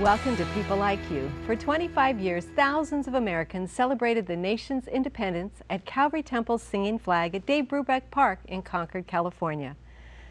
Welcome to People Like You. For 25 years, thousands of Americans celebrated the nation's independence at Calvary Temple's Singing Flag at Dave Brubeck Park in Concord, California.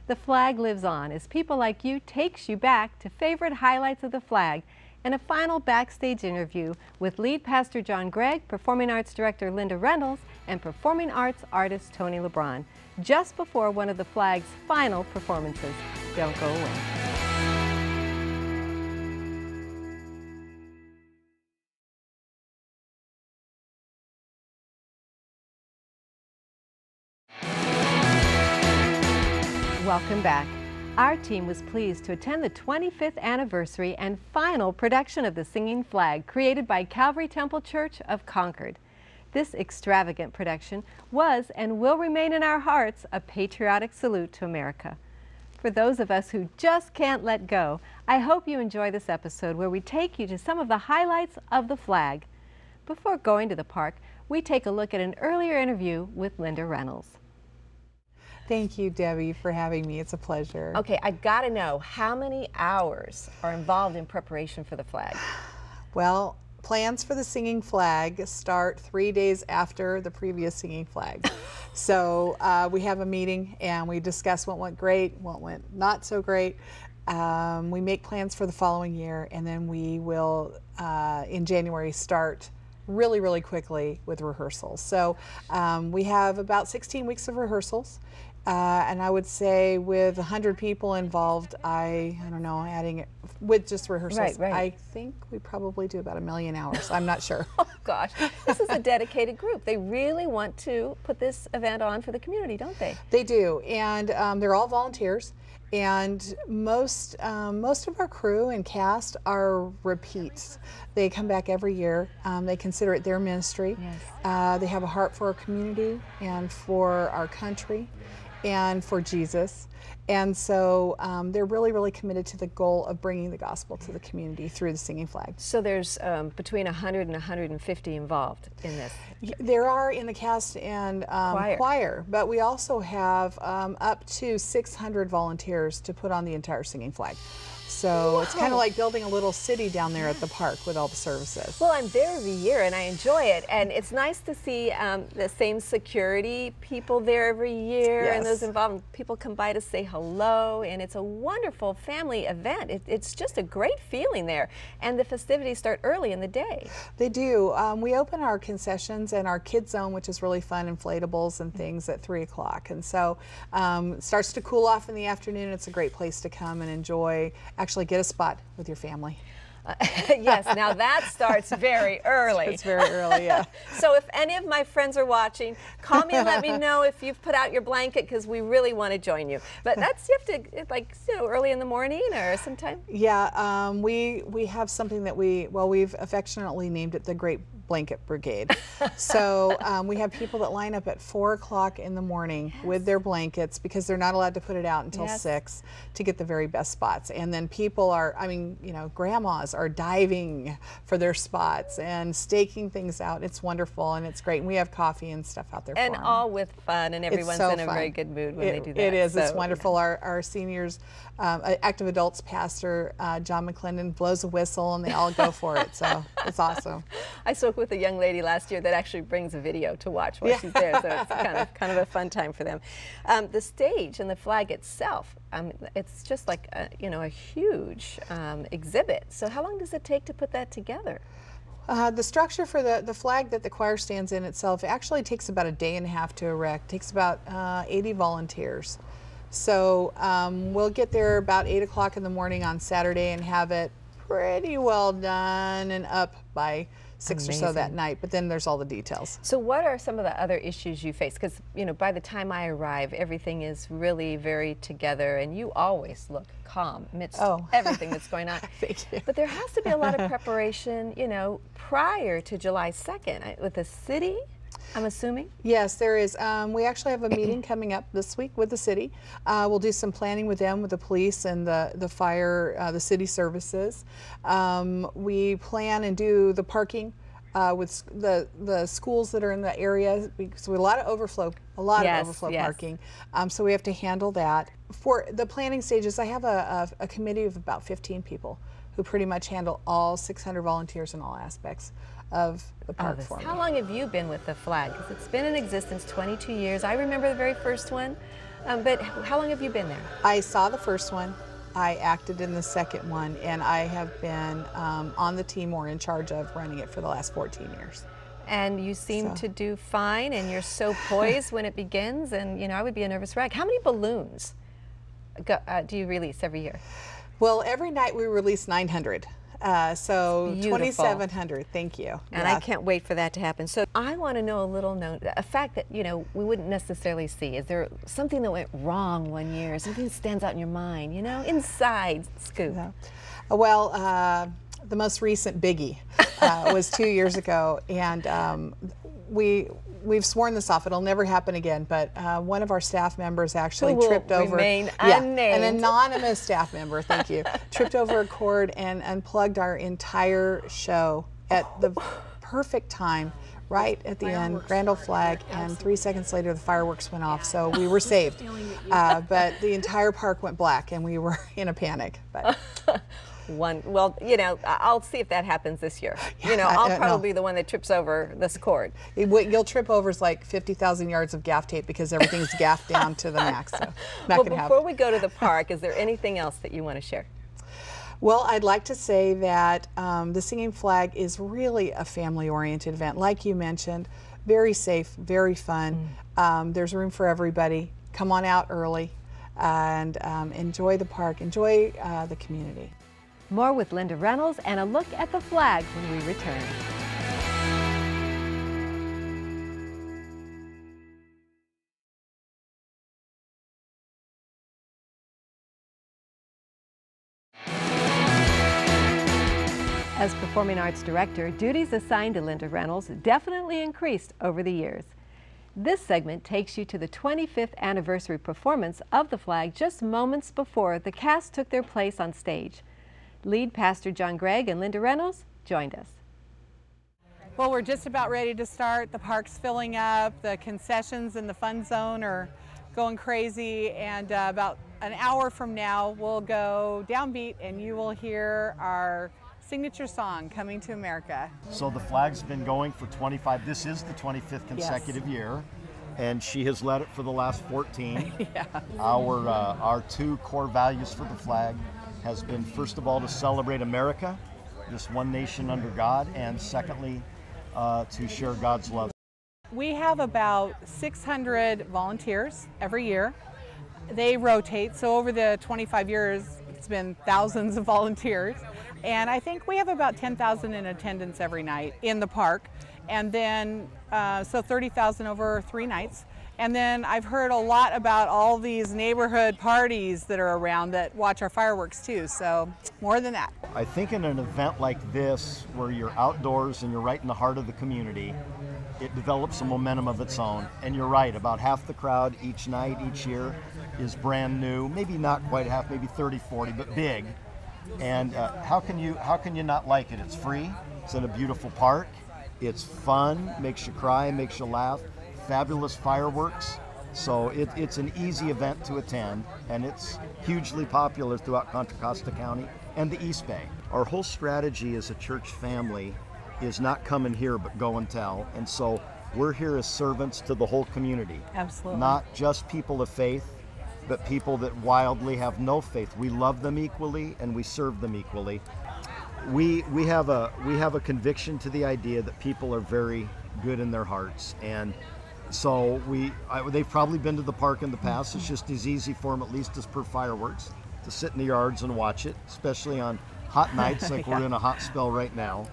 The flag lives on as People Like You takes you back to favorite highlights of the flag and a final backstage interview with lead pastor John Gregg, performing arts director Linda Reynolds, and performing arts artist Tony LeBron, just before one of the flag's final performances. Don't go away. Welcome back. Our team was pleased to attend the 25th anniversary and final production of the Singing Flag, created by Calvary Temple Church of Concord. This extravagant production was and will remain in our hearts a patriotic salute to America. For those of us who just can't let go, I hope you enjoy this episode where we take you to some of the highlights of the flag. Before going to the park, we take a look at an earlier interview with Linda Reynolds. Thank you, Debbie, for having me. It's a pleasure. Okay, I gotta know, how many hours are involved in preparation for the flag? Well, plans for the Singing Flag start 3 days after the previous Singing Flag. So we have a meeting and we discuss what went great, what went not so great. We make plans for the following year, and then we will, in January, start really quickly with rehearsals. So we have about 16 weeks of rehearsals. And I would say with 100 people involved, I don't know, adding it with just rehearsals, Right. I think we probably do about 1 million hours. I'm not sure. Oh gosh, this is a dedicated group. They really want to put this event on for the community, don't they? They do, and they're all volunteers. And most of our crew and cast are repeats. They come back every year. They consider it their ministry. Yes. They have a heart for our community and for our country and for Jesus. And so they're really committed to the goal of bringing the gospel to the community through the Singing Flag. So there's between 100 and 150 involved in this. There are in the cast and choir, but we also have up to 600 volunteers to put on the entire Singing Flag. So it's kind of like building a little city down there at the park with all the services. Well, I'm there every year and I enjoy it, and it's nice to see the same security people there every year. Yes. And those involved. People come by to say hello, and it's a wonderful family event. It's just a great feeling there, and the festivities start early in the day. They do. We open our concessions and our kids zone, which is really fun, inflatables and things, at 3 o'clock. And so it starts to cool off in the afternoon. It's a great place to come and enjoy, actually get a spot with your family. Yes, now that starts very early. It's very early, yeah. So if any of my friends are watching, call me and let me know if you've put out your blanket, because we really want to join you. But that's, you have to, like, you know, early in the morning or sometime? Yeah, we have something that we've affectionately named it the Great Blanket Brigade. So we have people that line up at 4 o'clock in the morning with their blankets, because they're not allowed to put it out until 6 to get the very best spots. And then people are, I mean, you know, grandmas are diving for their spots and staking things out. It's wonderful and it's great. And we have coffee and stuff out there and for them. All with fun, and everyone's in a very good mood when they do that. It is. So, it's wonderful. Our seniors, active adults pastor, John McClendon, blows a whistle and they all go for it. So it's awesome. I spoke with a young lady last year that actually brings a video to watch while she's there, so it's kind of a fun time for them. The stage and the flag itself, it's just like a huge exhibit. So how long does it take to put that together? The structure for the flag that the choir stands in itself actually takes about 1.5 days to erect. It takes about 80 volunteers. So we'll get there about 8 o'clock in the morning on Saturday and have it pretty well done and up by 6 or so that night, but then there's all the details. So what are some of the other issues you face? Because, you know, by the time I arrive, everything is really very together, and you always look calm amidst everything that's going on. Thank you. But there has to be a lot of preparation, you know, prior to July 2nd with the city, I'm assuming? Yes, there is. We actually have a meeting coming up this week with the city. We'll do some planning with them, with the police and the fire, the city services. We plan and do the parking with the schools that are in the area, because we have a lot of overflow parking. So we have to handle that. For the planning stages, I have a committee of about 15 people who pretty much handle all 600 volunteers in all aspects of the park for me. How long have you been with the flag? Because it's been in existence 22 years. I remember the very first one, but how long have you been there? I saw the first one. I acted in the second one, and I have been on the team or in charge of running it for the last 14 years. And you seem to do fine, and you're so poised when it begins, and you know, I would be a nervous wreck. How many balloons do you release every year? Well, every night we release 900. So 2,700, thank you. And I can't wait for that to happen. So I want to know a fact that, you know, we wouldn't necessarily see. Is there something that went wrong one year, something that stands out in your mind, you know, inside scoop? Yeah. Well, the most recent biggie was 2 years ago, and we've sworn this off. It'll never happen again, but one of our staff members actually tripped over. Remain unnamed. An anonymous staff member, thank you, tripped over a cord and unplugged our entire show at the perfect time, right at the end, Grand Old Flag, and 3 seconds later the fireworks went off, so we were saved. But the entire park went black, and we were in a panic. But. Well, you know, I'll see if that happens this year. You know, I'll probably be the one that trips over this cord. You'll trip over is like 50,000 yards of gaff tape because everything's gaffed down to the max. So not gonna happen. Before we go to the park, is there anything else that you want to share? Well, I'd like to say that the Singing Flag is really a family-oriented event. Like you mentioned, very safe, very fun. There's room for everybody. Come on out early and enjoy the park, enjoy the community. More with Linda Reynolds and a look at the flag when we return. As Performing Arts Director, duties assigned to Linda Reynolds definitely increased over the years. This segment takes you to the 25th anniversary performance of the flag just moments before the cast took their place on stage. Lead Pastor John Gregg and Linda Reynolds joined us. Well, we're just about ready to start. The park's filling up. The concessions in the fun zone are going crazy. And about an hour from now, we'll go downbeat and you will hear our signature song, Coming to America. So the flag's been going for 25, this is the 25th consecutive year. And she has led it for the last 14. Yeah. Our two core values for the flag has been, first of all, to celebrate America, this one nation under God, and secondly, to share God's love. We have about 600 volunteers every year. They rotate, so over the 25 years, it's been thousands of volunteers. And I think we have about 10,000 in attendance every night in the park. And then, so 30,000 over 3 nights. And then I've heard a lot about all these neighborhood parties that are around that watch our fireworks too, so more than that. I think in an event like this, where you're outdoors and you're right in the heart of the community, it develops a momentum of its own. And you're right, about half the crowd each night, each year, is brand new. Maybe not quite half, maybe 30, 40, but big. And how can you not like it? It's free, it's in a beautiful park, it's fun, makes you cry, makes you laugh. Fabulous fireworks, so it's an easy event to attend, and it's hugely popular throughout Contra Costa County and the East Bay. Our whole strategy as a church family is not come in here but go and tell, and so we're here as servants to the whole community. Absolutely. Not just people of faith, but people that wildly have no faith. We love them equally and we serve them equally. We have a conviction to the idea that people are very good in their hearts, and so they've probably been to the park in the past. It's just as easy for them, at least as per fireworks, to sit in the yards and watch it, especially on hot nights like we're in a hot spell right now.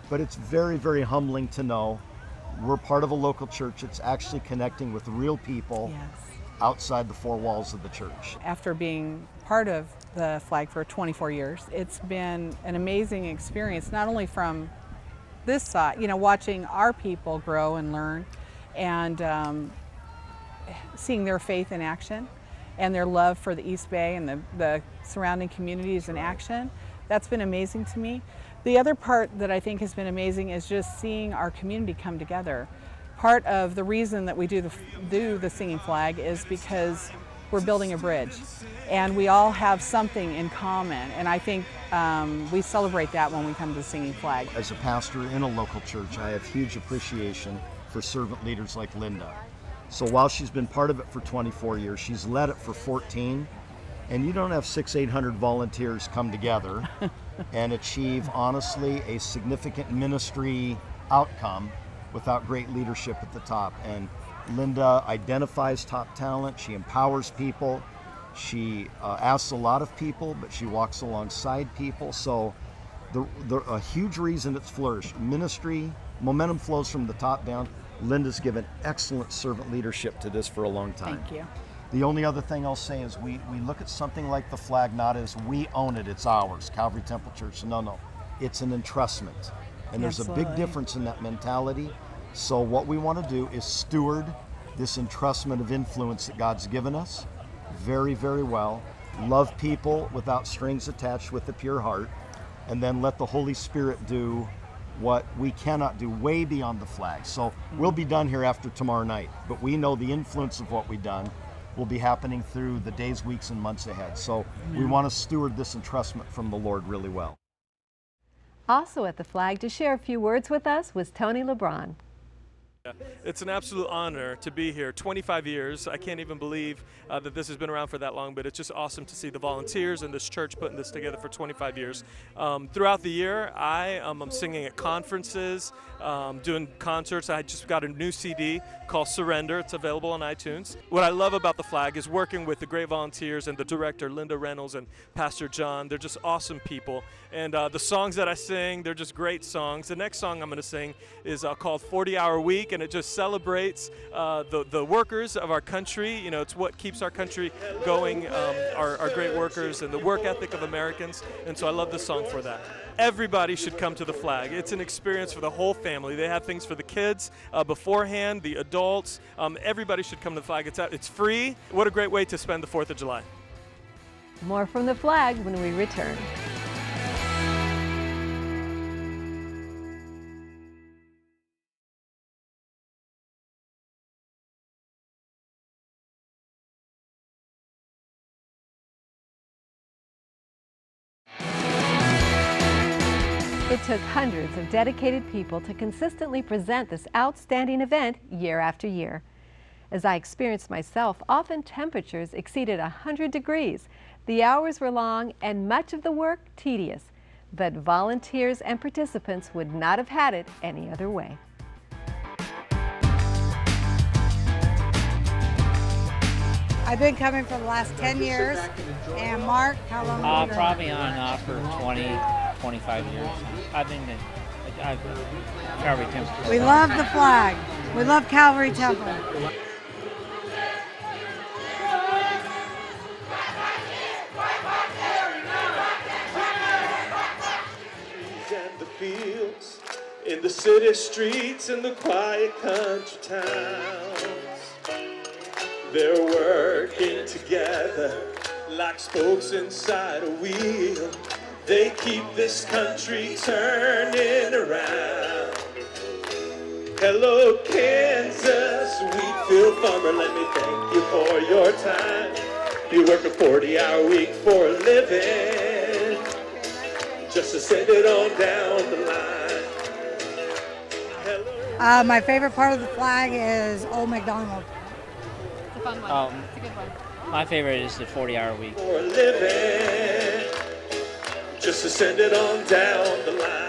But it's very, very humbling to know we're part of a local church. It's actually connecting with real people outside the 4 walls of the church. After being part of the flag for 24 years, it's been an amazing experience, not only from this side, you know, watching our people grow and learn, and seeing their faith in action and their love for the East Bay and the surrounding communities in action. That's been amazing to me. The other part that I think has been amazing is just seeing our community come together. Part of the reason that we do the Singing Flag is because we're building a bridge. And we all have something in common, and I think we celebrate that when we come to the Singing Flag. As a pastor in a local church, I have huge appreciation for servant leaders like Linda. So while she's been part of it for 24 years, she's led it for 14, and you don't have 600-800 volunteers come together and achieve, honestly, a significant ministry outcome without great leadership at the top. And Linda identifies top talent, she empowers people, she asks a lot of people, but she walks alongside people. So a huge reason it's flourished. Ministry, momentum flows from the top down. Linda's given excellent servant leadership to this for a long time. Thank you. The only other thing I'll say is we look at something like the flag not as we own it, it's ours, Calvary Temple Church. No, it's an entrustment. And there's a big difference in that mentality. So what we want to do is steward this entrustment of influence that God's given us very, very well. Love people without strings attached, with a pure heart, and then let the Holy Spirit do what we cannot do way beyond the flag. So we'll be done here after tomorrow night, but we know the influence of what we've done will be happening through the days, weeks, and months ahead. So we want to steward this entrustment from the Lord really well. Also at the flag to share a few words with us was Tony LeBron. It's an absolute honor to be here. 25 years. I can't even believe that this has been around for that long, but it's just awesome to see the volunteers and this church putting this together for 25 years. Throughout the year, I'm singing at conferences, doing concerts. I just got a new CD called Surrender. It's available on iTunes. What I love about the flag is working with the great volunteers and the director, Linda Reynolds, and Pastor John. They're just awesome people. And the songs that I sing, they're just great songs. The next song I'm going to sing is called 40-Hour Week, and it just celebrates the workers of our country. You know, it's what keeps our country going, our great workers and the work ethic of Americans. And so I love this song for that. Everybody should come to the flag. It's an experience for the whole family. They have things for the kids beforehand, the adults. Everybody should come to the flag. It's free. What a great way to spend the 4th of July. More from the flag when we return. It took hundreds of dedicated people to consistently present this outstanding event year after year. As I experienced myself, often temperatures exceeded 100 degrees. The hours were long and much of the work tedious, but volunteers and participants would not have had it any other way. I've been coming for the last 10 years. And Mark, how long have you been? Probably on for 20, 25 years. I've been at Calvary Temple. We love the flag. We love Calvary Temple. And the fields, in the city streets, and the quiet country towns, they're working together like spokes inside a wheel. They keep this country turning around. Hello, Kansas, Wheatfield farmer, let me thank you for your time. You work a 40-hour week for a living, just to send it on down the line. Hello. My favorite part of the flag is Old MacDonald. It's a fun one. It's a good one. My favorite is the 40-hour week. For a living, just to send it on down the line.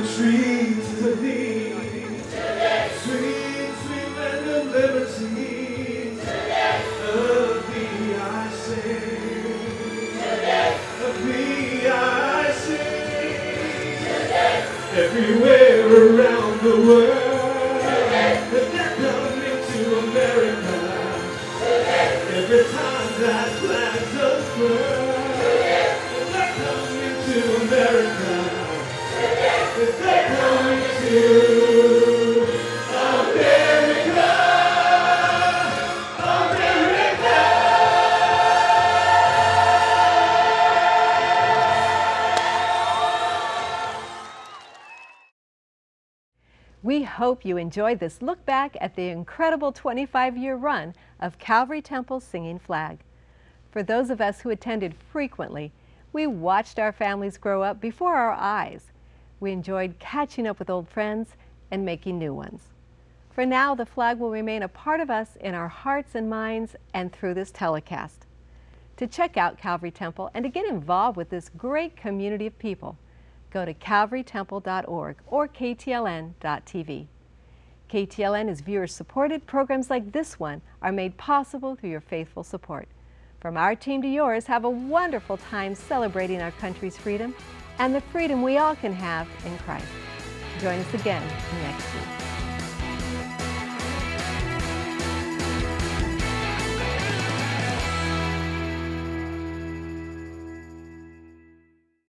the streets of thee. Sweet, sweet land of liberty. Of thee I sing. Of thee I sing. Everywhere around the world, they're coming to America. Every time that flag's unfurled, they're coming to America. They're coming to America. America. We hope you enjoyed this look back at the incredible 25-year run of Calvary Temple's Singing Flag. For those of us who attended frequently, we watched our families grow up before our eyes. We enjoyed catching up with old friends and making new ones. For now, the flag will remain a part of us in our hearts and minds and through this telecast. To check out Calvary Temple and to get involved with this great community of people, go to calvarytemple.org or ktln.tv. KTLN is viewer-supported. Programs like this one are made possible through your faithful support. From our team to yours, have a wonderful time celebrating our country's freedom and the freedom we all can have in Christ. Join us again next week.